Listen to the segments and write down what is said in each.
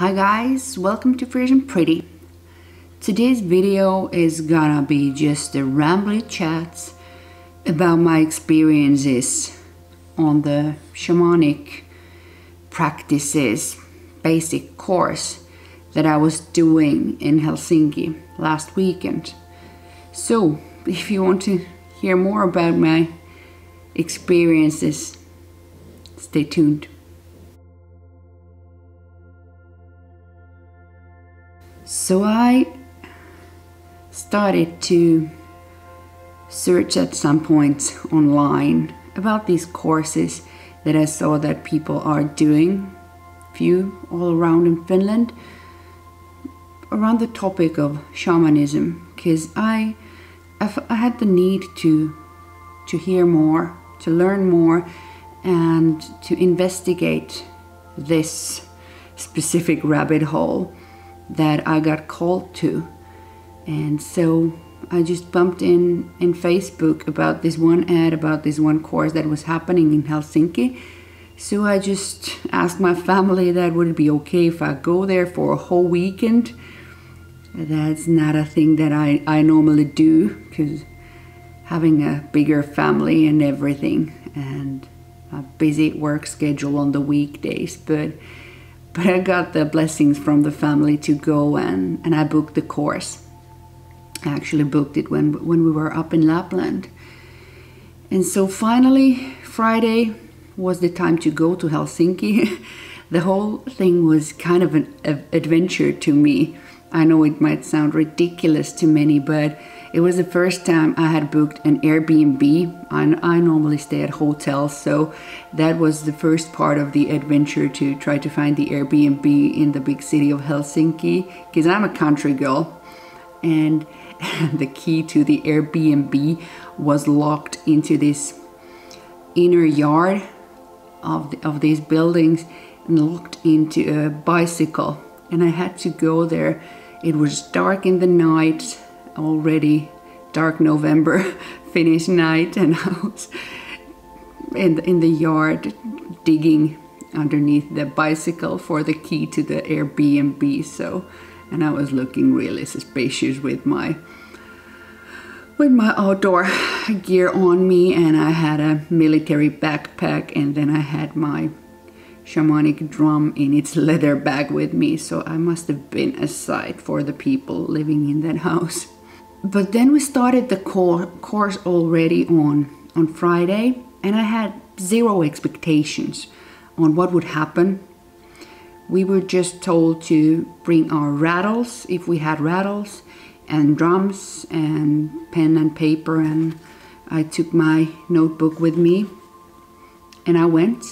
Hi guys, welcome to Fresh and Pretty. Today's video is gonna be just a rambling chat about my experiences on the shamanic practices basic course that I was doing in Helsinki last weekend. So if you want to hear more about my experiences, stay tuned. So I started to search at some point online about these courses that I saw that people are doing, few all around in Finland, around the topic of shamanism, because I had the need to hear more, to learn more, and to investigate this specific rabbit hole that I got called to. And so I just bumped in Facebook about this one ad about this one course that was happening in Helsinki. So I just asked my family that would it be okay if I go there for a whole weekend. That's not a thing that I normally do, because having a bigger family and everything and a busy work schedule on the weekdays, but I got the blessings from the family to go, and I booked the course. I actually booked it when we were up in Lapland. And so finally, Friday was the time to go to Helsinki. The whole thing was kind of an adventure to me. I know it might sound ridiculous to many, but it was the first time I had booked an Airbnb. I normally stay at hotels, so that was the first part of the adventure, to try to find the Airbnb in the big city of Helsinki, because I'm a country girl, and the key to the Airbnb was locked into this inner yard of these buildings and locked into a bicycle, and I had to go there. It was dark in the night, already dark November Finnish night, and I was in the yard digging underneath the bicycle for the key to the Airbnb. So, and I was looking really suspicious with my outdoor gear on me, and I had a military backpack, and then I had my shamanic drum in its leather bag with me, so I must have been a sight for the people living in that house. But then we started the course already on Friday, and I had zero expectations on what would happen. We were just told to bring our rattles, if we had rattles, and drums and pen and paper, and I took my notebook with me and I went.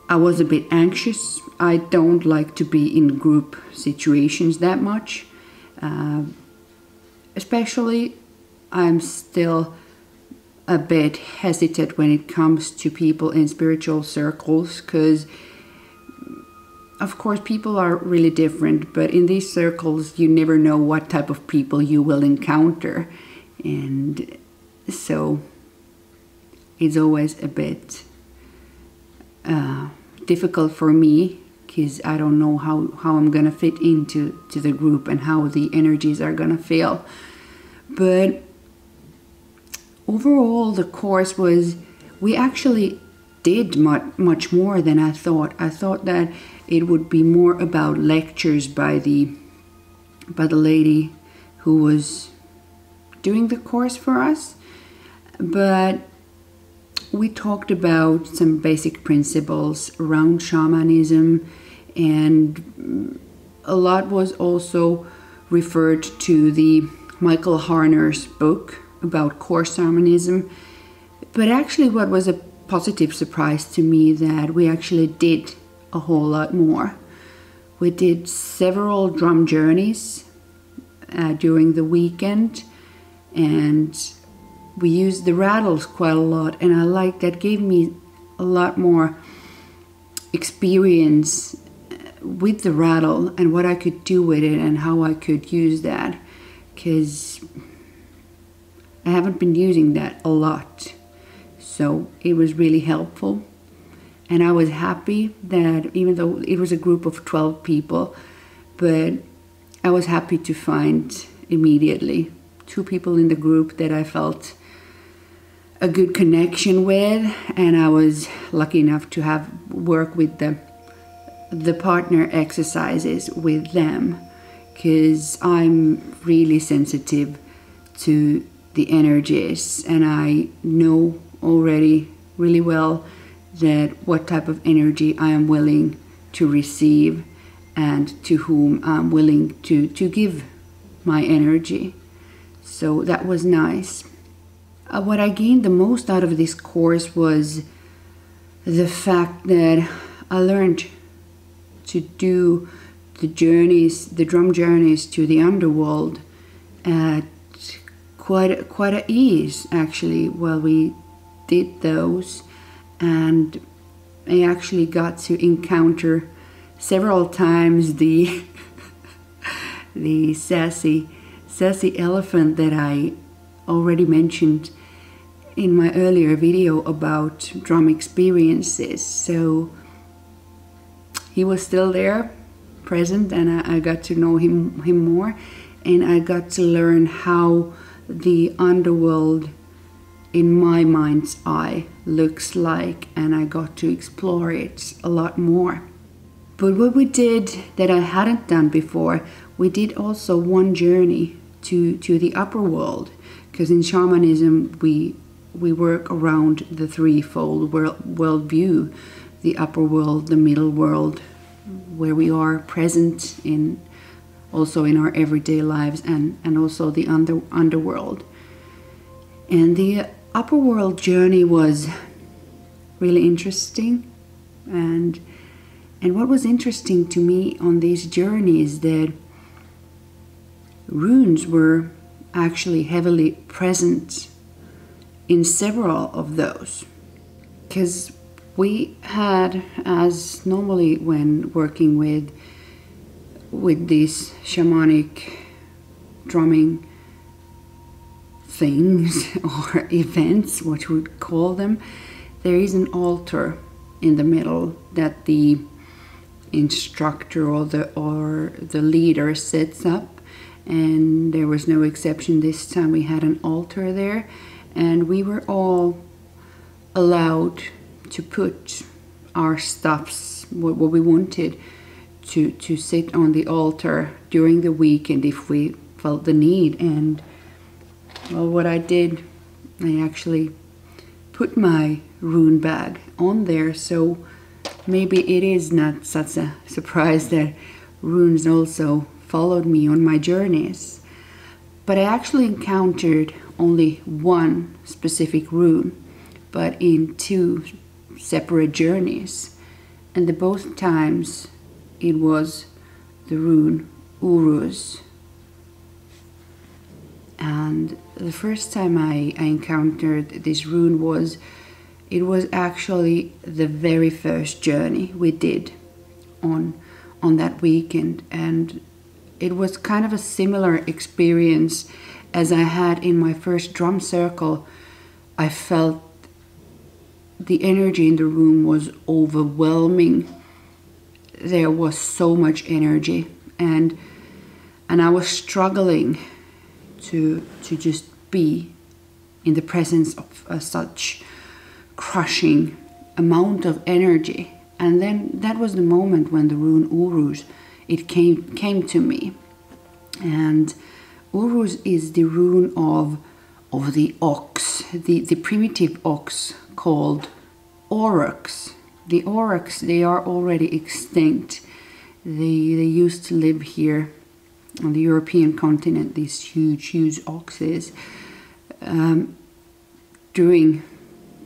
I was a bit anxious. I don't like to be in group situations that much. Especially, I'm still a bit hesitant when it comes to people in spiritual circles, because of course people are really different, but in these circles you never know what type of people you will encounter, and so it's always a bit difficult for me, because I don't know how I'm gonna fit into the group and how the energies are gonna feel. But overall, the course was, we actually did much more than I thought. I thought that it would be more about lectures by the lady who was doing the course for us, but we talked about some basic principles around shamanism, and a lot was also referred to the Michael Harner's book about course shamanism. But actually what was a positive surprise to me, that we actually did a whole lot more. We did several drum journeys during the weekend, and we used the rattles quite a lot, and I liked that. Gave me a lot more experience with the rattle and what I could do with it and how I could use that, because I haven't been using that a lot. So it was really helpful. And I was happy that even though it was a group of 12 people, but I was happy to find immediately 2 people in the group that I felt a good connection with, and I was lucky enough to have work with the partner exercises with them, because I'm really sensitive to the energies, and I know already really well that what type of energy I am willing to receive and to whom I'm willing to give my energy. So that was nice. What I gained the most out of this course was the fact that I learned to do the journeys, the drum journeys to the underworld at quite a ease, actually, while we did those. And I actually got to encounter several times the the sassy elephant that I already mentioned in my earlier video about drum experiences. So he was still there, present, and I got to know him more, and I got to learn how the underworld in my mind's eye looks like, and I got to explore it a lot more. But what we did that I hadn't done before, we did also one journey to the upper world, because in shamanism we work around the threefold world view: the upper world, the middle world, where we are present in also in our everyday lives, and also the underworld. And the upper world journey was really interesting, and what was interesting to me on these journeys that runes were actually heavily present in several of those, because we had, as normally when working with these shamanic drumming things or events, what we would call them, there is an altar in the middle that the instructor or the leader sets up, and there was no exception this time. We had an altar there, and we were all allowed to put our stuffs, what we wanted, to sit on the altar during the weekend if we felt the need. And well, what I did, I actually put my rune bag on there, so maybe it is not such a surprise that runes also followed me on my journeys. But I actually encountered only one specific rune, but in 2 separate journeys, and both times it was the rune Uruz. And the first time I encountered this rune was actually the very first journey we did on that weekend, and it was kind of a similar experience as I had in my first drum circle. I felt the energy in the room was overwhelming. There was so much energy, and I was struggling to just be in the presence of such crushing amount of energy. And then that was the moment when the rune Uruz, it came to me. And Uruz is the rune of the ox, the primitive ox called aurochs. The aurochs, they are already extinct. They used to live here on the European continent, these huge oxes, during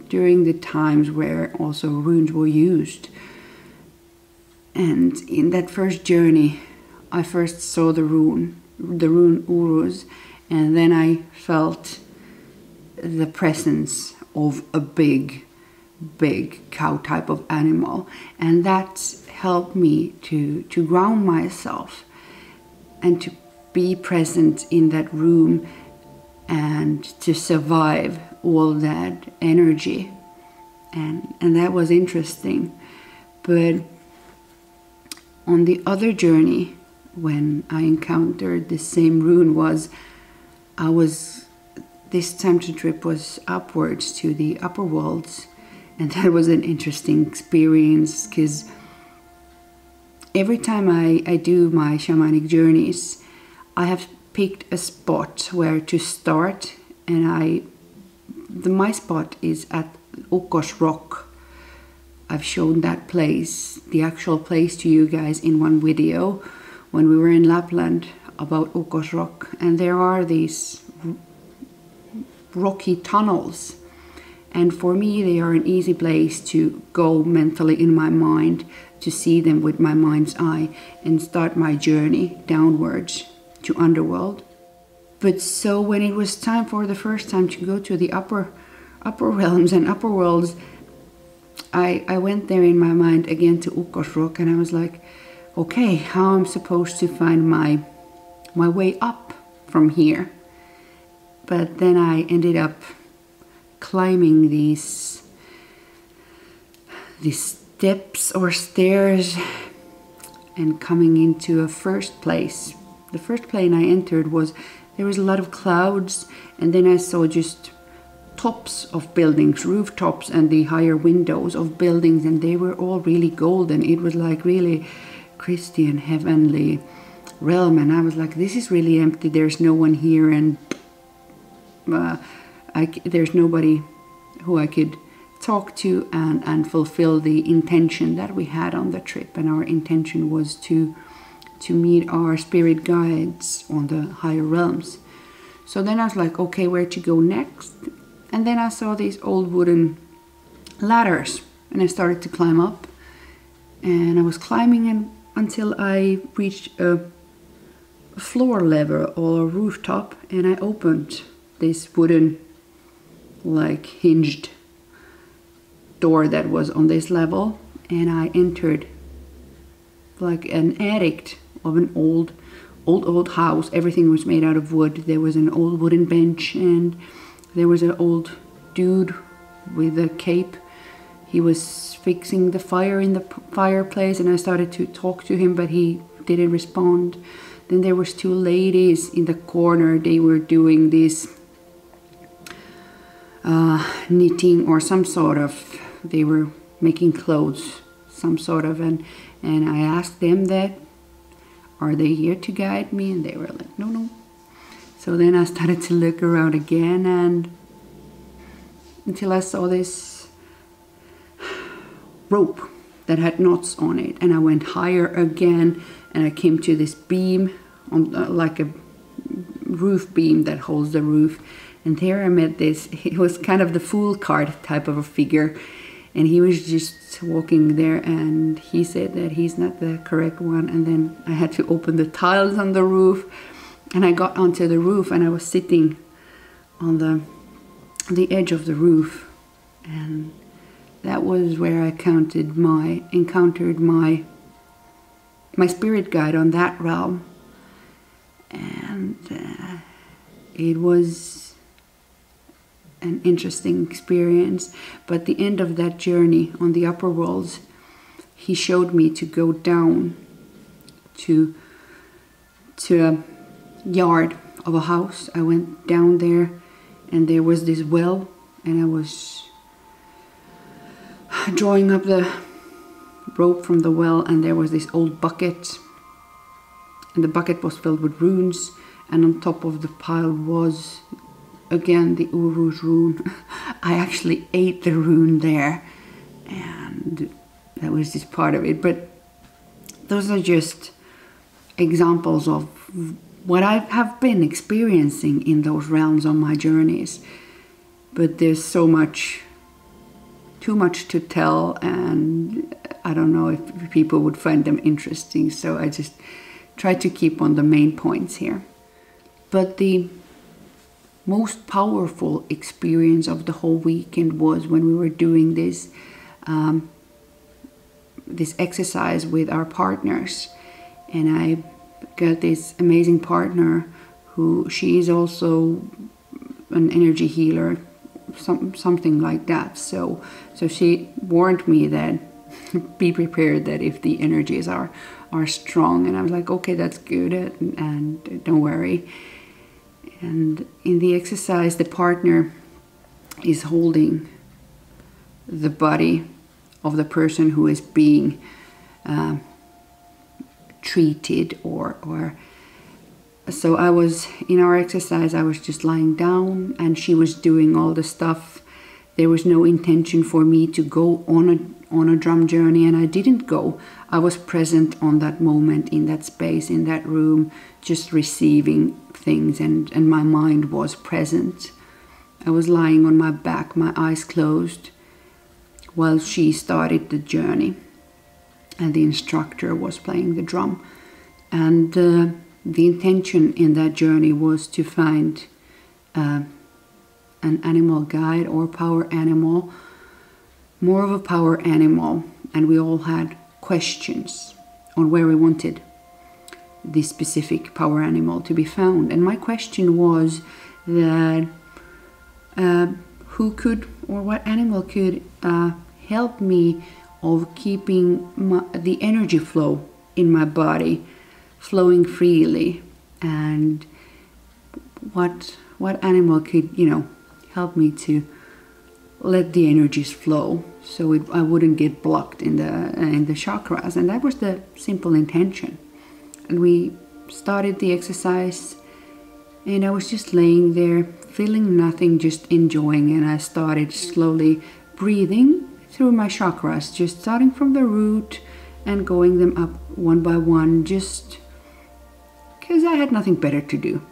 the times where also runes were used. And in that first journey, I first saw the rune Uruz, and then I felt the presence of a big cow type of animal, and that helped me to ground myself and to be present in that room and to survive all that energy. And that was interesting. But on the other journey, when I encountered the same rune, this time the trip was upwards to the upper worlds, and that was an interesting experience, because every time I do my shamanic journeys, I have picked a spot where to start, and my spot is at Ukko's Rock. I've shown that place, the actual place, to you guys in one video when we were in Lapland about Ukko's Rock, and there are these rocky tunnels, and for me they are an easy place to go mentally in my mind, to see them with my mind's eye and start my journey downwards to underworld. But so when it was time for the first time to go to the upper realms and upper worlds, I went there in my mind again to Ukko's Rock, and I was like, okay, how am I supposed to find my way up from here? But then I ended up climbing these steps or stairs and coming into a first place. The first place I entered there was a lot of clouds, and then I saw just tops of buildings, rooftops, and the higher windows of buildings, and they were all really golden. It was like really Christian heavenly realm, and I was like, this is really empty, there's no one here, and there's nobody who I could talk to and fulfill the intention that we had on the trip. And our intention was to meet our spirit guides on the higher realms. So then I was like, okay, where to go next? And then I saw these old wooden ladders, and I started to climb up, and I was climbing until I reached a floor level or a rooftop, and I opened this wooden, like, hinged door that was on this level, and I entered like an attic of an old house. Everything was made out of wood. There was an old wooden bench, and there was an old dude with a cape. He was fixing the fire in the fireplace, and I started to talk to him, but he didn't respond. Then there was two ladies in the corner. They were doing this knitting or some sort of, they were making clothes, some sort of, and I asked them that, are they here to guide me? And they were like, no. So then I started to look around again, and until I saw this rope that had knots on it, and I went higher again, and I came to this beam on like a roof beam that holds the roof, and there I met this, it was kind of the fool card type of a figure, and he was just walking there, and he said that he's not the correct one. And then I had to open the tiles on the roof, and I got onto the roof, and I was sitting on the edge of the roof, and that was where I encountered my spirit guide on that realm. And it was an interesting experience. But the end of that journey on the upper worlds, he showed me to go down to a yard of a house. I went down there, and there was this well, and I was drawing up the rope from the well, and there was this old bucket, and the bucket was filled with runes, and on top of the pile was again the Uru's rune. I actually ate the rune there, and that was just part of it. But those are just examples of what I have been experiencing in those realms on my journeys. But there's so much, too much to tell, and I don't know if people would find them interesting, so I just try to keep on the main points here. But the most powerful experience of the whole weekend was when we were doing this this exercise with our partners, and I got this amazing partner who, she is also an energy healer, something like that. So she warned me that be prepared that if the energies are strong. And I was like, okay, that's good, and don't worry. And in the exercise, the partner is holding the body of the person who is being treated, or so I was in our exercise. I was just lying down, and she was doing all the stuff. There was no intention for me to go on a drum journey, and I didn't go. I was present on that moment, in that space, in that room, just receiving things, and my mind was present. I was lying on my back, my eyes closed, while she started the journey, and the instructor was playing the drum. And the intention in that journey was to find an animal guide or power animal, more of a power animal, and we all had questions on where we wanted this specific power animal to be found. And my question was that who could, or what animal could help me of keeping the energy flow in my body flowing freely, and what animal could, help me to let the energies flow so I wouldn't get blocked in the chakras. And that was the simple intention. And we started the exercise, and I was just laying there feeling nothing, just enjoying. And I started slowly breathing through my chakras, just starting from the root and going them up one by one, just because I had nothing better to do.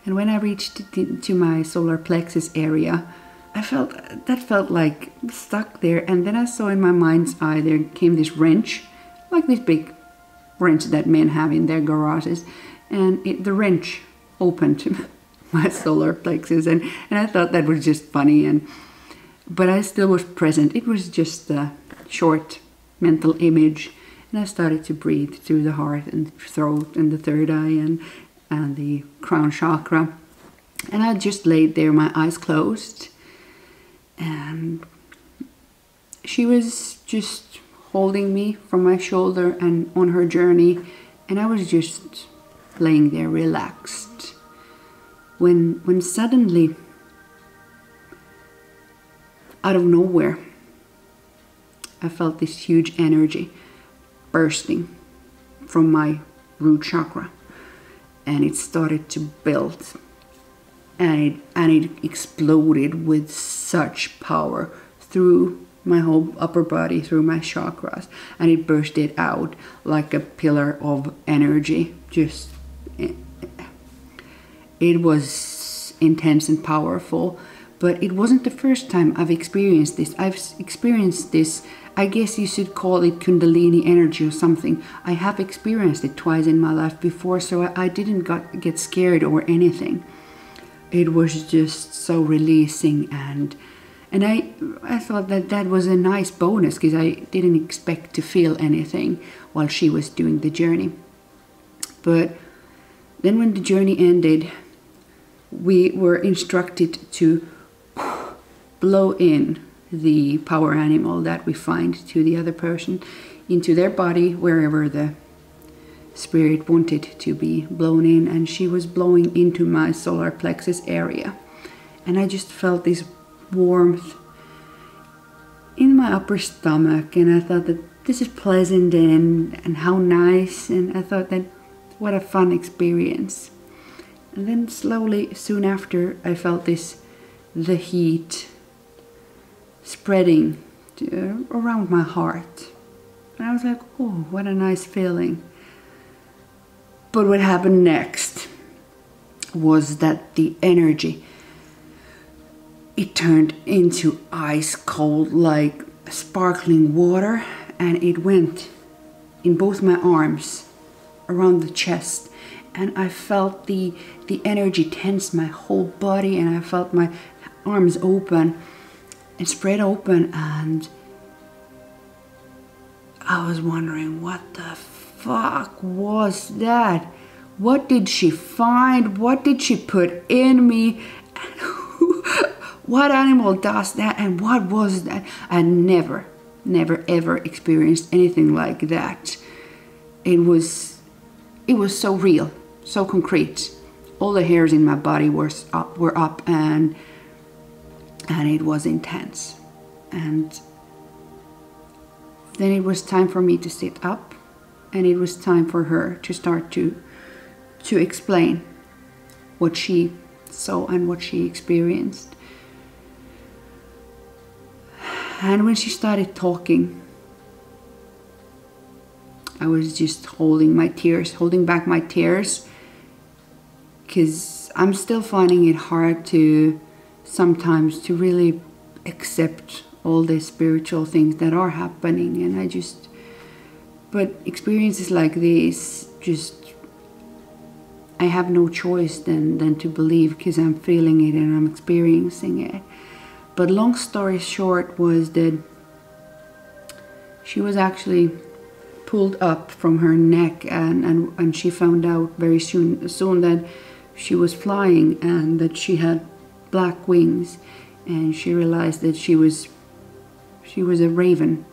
And when I reached to my solar plexus area, I felt like stuck there. And then I saw in my mind's eye, there came this wrench, like this big wrench that men have in their garages, and the wrench opened my solar plexus, and I thought that was just funny, but I still was present. It was just a short mental image, and I started to breathe through the heart and throat and the third eye and the crown chakra. And I just laid there, my eyes closed, and she was just holding me from my shoulder and on her journey, and I was just laying there relaxed, when suddenly, out of nowhere, I felt this huge energy bursting from my root chakra, and it started to build, and it exploded with such power through my whole upper body, through my chakras, and it bursted out like a pillar of energy. Just, it was intense and powerful. But it wasn't the first time I've experienced this. I've experienced this, I guess you should call it Kundalini energy or something. I have experienced it twice in my life before, so I didn't get scared or anything. It was just so releasing, and I thought that was a nice bonus, because I didn't expect to feel anything while she was doing the journey. But then when the journey ended, we were instructed to blow in the power animal that we find to the other person into their body, wherever the spirit wanted to be blown in. And she was blowing into my solar plexus area, and I just felt this warmth in my upper stomach, and I thought that this is pleasant and how nice, and I thought that what a fun experience. And then slowly, soon after, I felt the heat spreading around my heart. And I was like, oh, what a nice feeling. But what happened next was that the energy, it turned into ice cold, like sparkling water, and it went in both my arms, around the chest. And I felt the energy tense my whole body, and I felt my arms open and spread open, and I was wondering, what the fuck was that? What did she find? What did she put in me? What animal does that? And what was that? I never never ever experienced anything like that. It was so real, so concrete. All the hairs in my body were up, and it was intense. And then it was time for me to sit up, and it was time for her to start to explain what she saw and what she experienced. And when she started talking, I was just holding back my tears, because I'm still finding it hard to sometimes to really accept all the spiritual things that are happening. And but experiences like this, I have no choice than to believe, because I'm feeling it and I'm experiencing it. But long story short was that she was actually pulled up from her neck, and she found out very soon that she was flying and that she had black wings, and she realized that she was a raven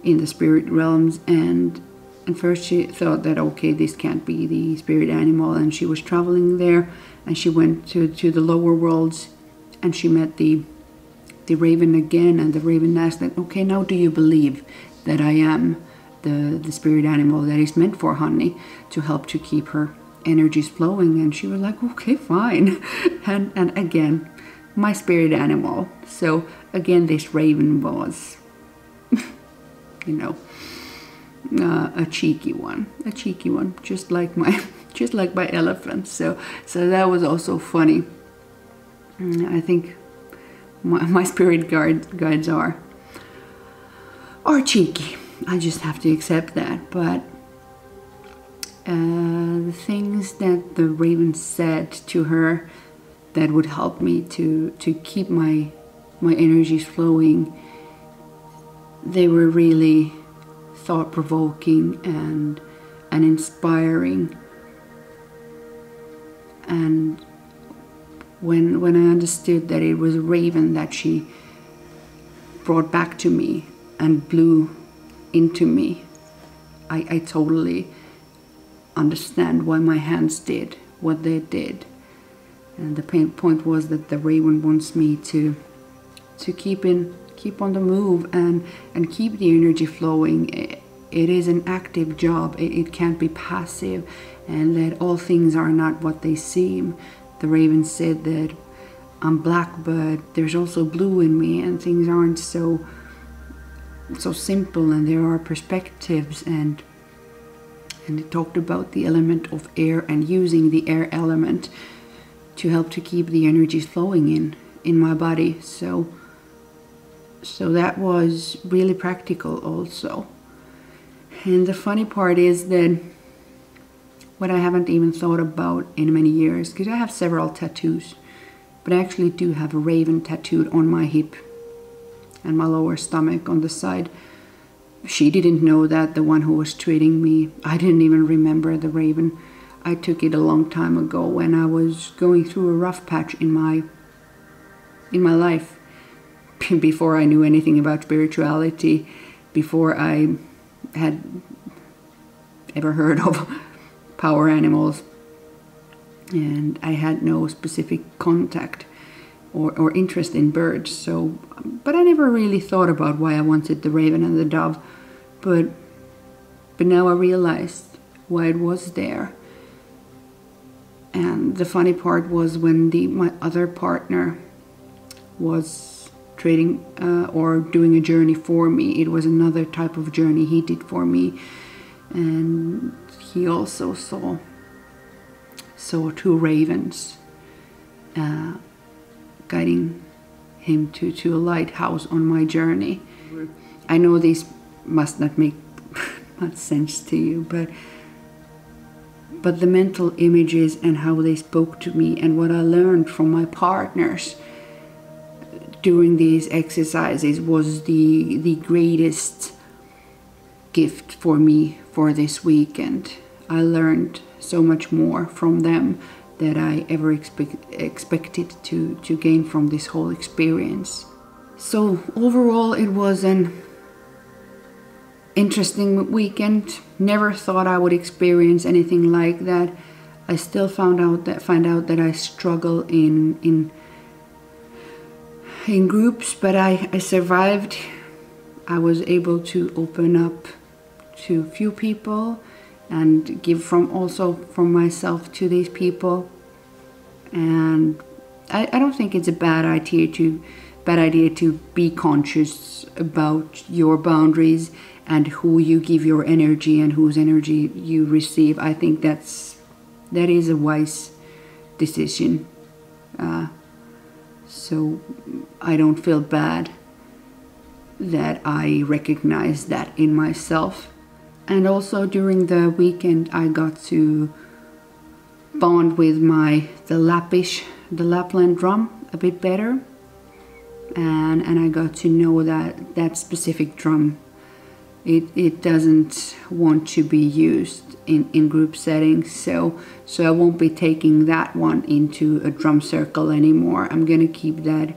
in the spirit realms. And first she thought that, okay, this can't be the spirit animal, and she was traveling there, and she went to the lower worlds, and she met the raven again, and the raven asked that, okay, now do you believe that I am the spirit animal that is meant for Honey to help to keep her energies flowing? And she was like, okay, fine. and again, my spirit animal. So again, this raven was a cheeky one, just like my elephant. So that was also funny. I think my spirit guides are cheeky. I just have to accept that. But the things that the raven said to her that would help me to keep my energies flowing, they were really thought-provoking and inspiring. And when I understood that it was a raven that she brought back to me and blew into me, I totally understand why my hands did what they did. And the point was that the raven wants me to keep on the move and keep the energy flowing. It is an active job. It can't be passive, and that all things are not what they seem. The raven said that I'm black, but there's also blue in me, and things aren't so simple, and there are perspectives. And it talked about the element of air and using the air element to help to keep the energies flowing in my body. So that was really practical also. And the funny part is that what I haven't even thought about in many years, because I have several tattoos, but I actually do have a raven tattooed on my hip and my lower stomach on the side. She didn't know that, the one who was treating me. I didn't even remember the raven. I took it a long time ago when I was going through a rough patch in my life, before I knew anything about spirituality, before I had ever heard of power animals, and I had no specific contact or interest in birds. So, but I never really thought about why I wanted the raven and the dove. But now I realized why it was there. And the funny part was when my other partner was trading or doing a journey for me. It was another type of journey he did for me, and he also saw two ravens guiding him to a lighthouse on my journey. I know this must not make much sense to you, but the mental images and how they spoke to me, and what I learned from my partners during these exercises, was the greatest gift for me for this weekend. I learned so much more from them that I ever expected to gain from this whole experience. So overall, it was an interesting weekend. Never thought I would experience anything like that. I still find out that I struggle in groups, but I survived. I was able to open up to a few people and give from myself to these people. And I don't think it's a bad idea to be conscious about your boundaries and who you give your energy and whose energy you receive. I think that is a wise decision. So I don't feel bad that I recognize that in myself. And also during the weekend I got to bond with the Lapland drum a bit better, and I got to know that specific drum, it doesn't want to be used in group settings, so I won't be taking that one into a drum circle anymore. I'm gonna keep that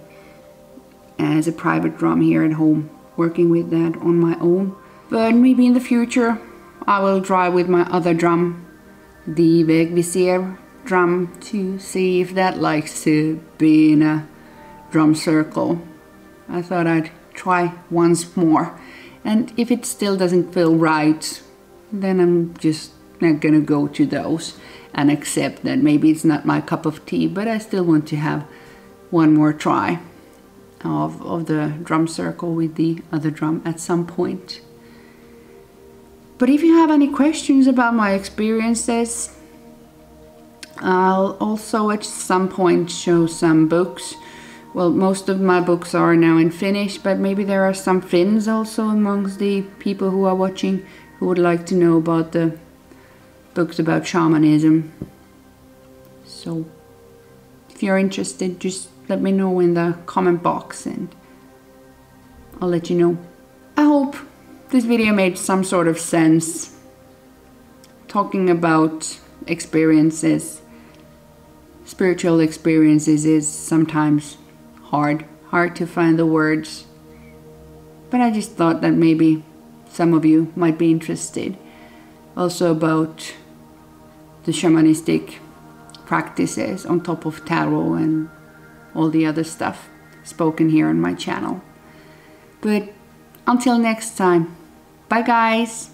as a private drum here at home, working with that on my own. But maybe in the future I will try with my other drum, the Vägvisir drum, to see if that likes to be in a drum circle. I thought I'd try once more, and if it still doesn't feel right, then I'm just not gonna go to those and accept that maybe it's not my cup of tea, but I still want to have one more try of the drum circle with the other drum at some point. But if you have any questions about my experiences, I'll also at some point show some books. Well, most of my books are now in Finnish, but maybe there are some Finns also amongst the people who are watching who would like to know about the books about shamanism. So if you're interested, just let me know in the comment box and I'll let you know. I hope this video made some sort of sense. Talking about experiences, spiritual experiences, is sometimes hard to find the words. But I just thought that maybe some of you might be interested also about the shamanistic practices on top of tarot and all the other stuff spoken here on my channel. But until next time, bye guys!